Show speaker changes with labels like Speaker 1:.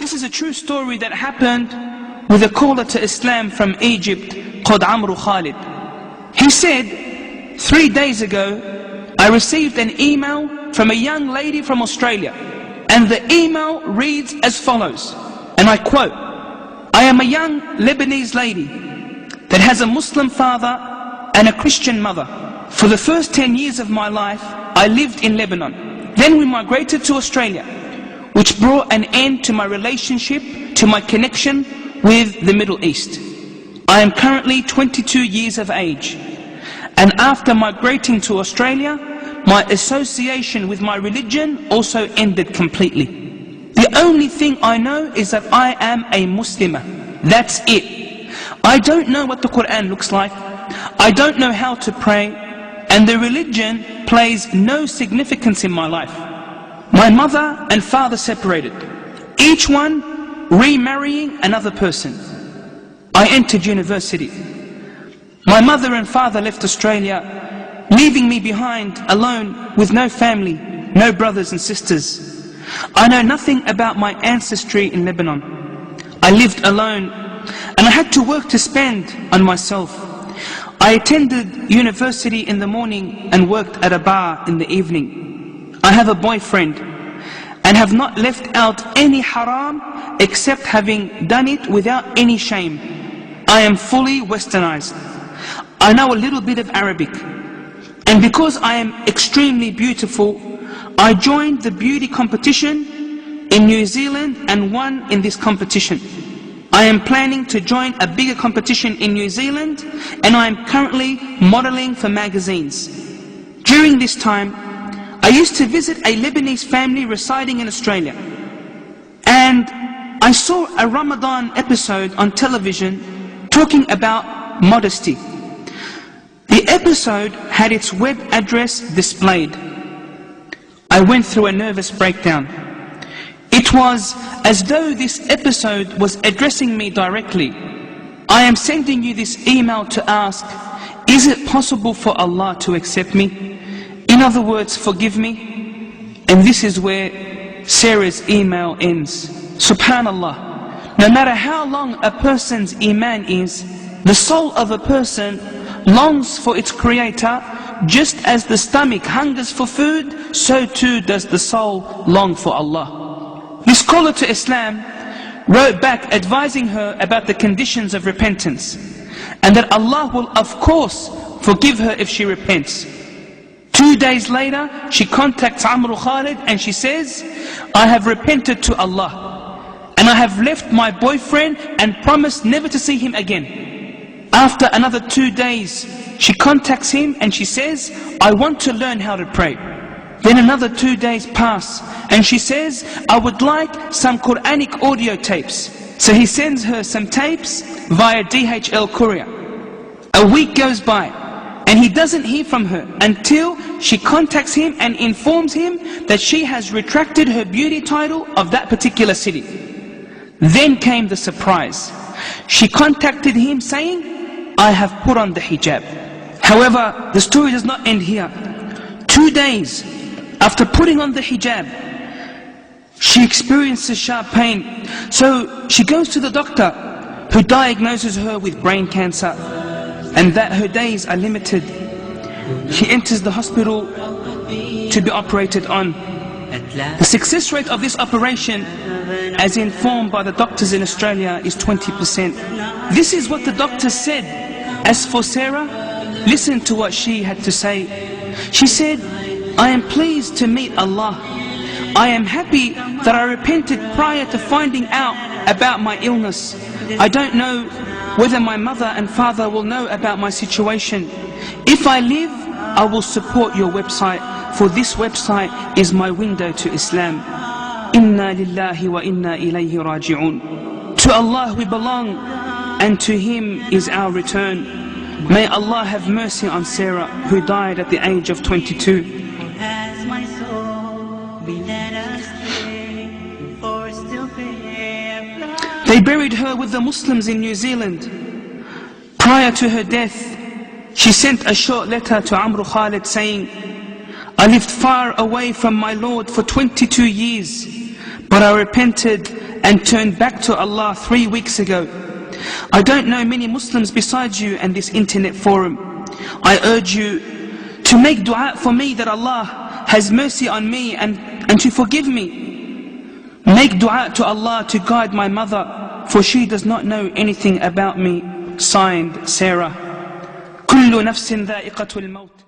Speaker 1: This is a true story that happened with a caller to Islam from Egypt called Amru Khalid. He said, 3 days ago, I received an email from a young lady from Australia. And the email reads as follows, and I quote, I am a young Lebanese lady that has a Muslim father and a Christian mother. For the first 10 years of my life, I lived in Lebanon. Then we migrated to Australia, which brought an end to my relationship, to my connection with the Middle East. I am currently 22 years of age. And after migrating to Australia, my association with my religion also ended completely. The only thing I know is that I am a Muslimah. That's it. I don't know what the Quran looks like. I don't know how to pray. And the religion plays no significance in my life. My mother and father separated, each one remarrying another person. I entered university. My mother and father left Australia, leaving me behind alone with no family, no brothers and sisters. I know nothing about my ancestry in Lebanon. I lived alone and I had to work to spend on myself. I attended university in the morning and worked at a bar in the evening. I have a boyfriend and have not left out any haram except having done it without any shame. I am fully westernized. I know a little bit of Arabic. And because I am extremely beautiful, I joined the beauty competition in New Zealand and won in this competition. I am planning to join a bigger competition in New Zealand, and I am currently modeling for magazines. During this time, I used to visit a Lebanese family residing in Australia. And I saw a Ramadan episode on television talking about modesty. The episode had its web address displayed. I went through a nervous breakdown. It was as though this episode was addressing me directly. I am sending you this email to ask, is it possible for Allah to accept me? In other words, forgive me? And this is where Sarah's email ends. Subhanallah. No matter how long a person's iman is, the soul of a person longs for its creator, just as the stomach hungers for food, so too does the soul long for Allah. This caller to Islam wrote back advising her about the conditions of repentance, and that Allah will of course forgive her if she repents. 2 days later, she contacts Amru Khalid and she says, I have repented to Allah, and I have left my boyfriend and promised never to see him again. After another 2 days, she contacts him and she says, I want to learn how to pray. Then another 2 days pass and she says, I would like some Quranic audio tapes. So he sends her some tapes via DHL courier. A week goes by and he doesn't hear from her until she contacts him and informs him that she has retracted her beauty title of that particular city. Then came the surprise. She contacted him saying, I have put on the hijab. However, the story does not end here. 2 days after putting on the hijab, she experiences sharp pain. So she goes to the doctor, who diagnoses her with brain cancer, and that her days are limited. She enters the hospital to be operated on. The success rate of this operation, as informed by the doctors in Australia, is 20%. This is what the doctor said. As for Sarah, listen to what she had to say. She said, I am pleased to meet Allah. I am happy that I repented prior to finding out about my illness. I don't know whether my mother and father will know about my situation. If I live, I will support your website, for this website is my window to Islam. Inna lillahi wa inna ilayhi raji'un. To Allah we belong, and to Him is our return. May Allah have mercy on Sarah, who died at the age of 22. They buried her with the Muslims in New Zealand. Prior to her death, she sent a short letter to Amru Khalid saying, I lived far away from my Lord for 22 years, but I repented and turned back to Allah 3 weeks ago. I don't know many Muslims besides you and this internet forum. I urge you to make dua for me that Allah has mercy on me and to forgive me. Make dua to Allah to guide my mother, for she does not know anything about me. Signed, Sarah. كل نفس ذائقة الموت.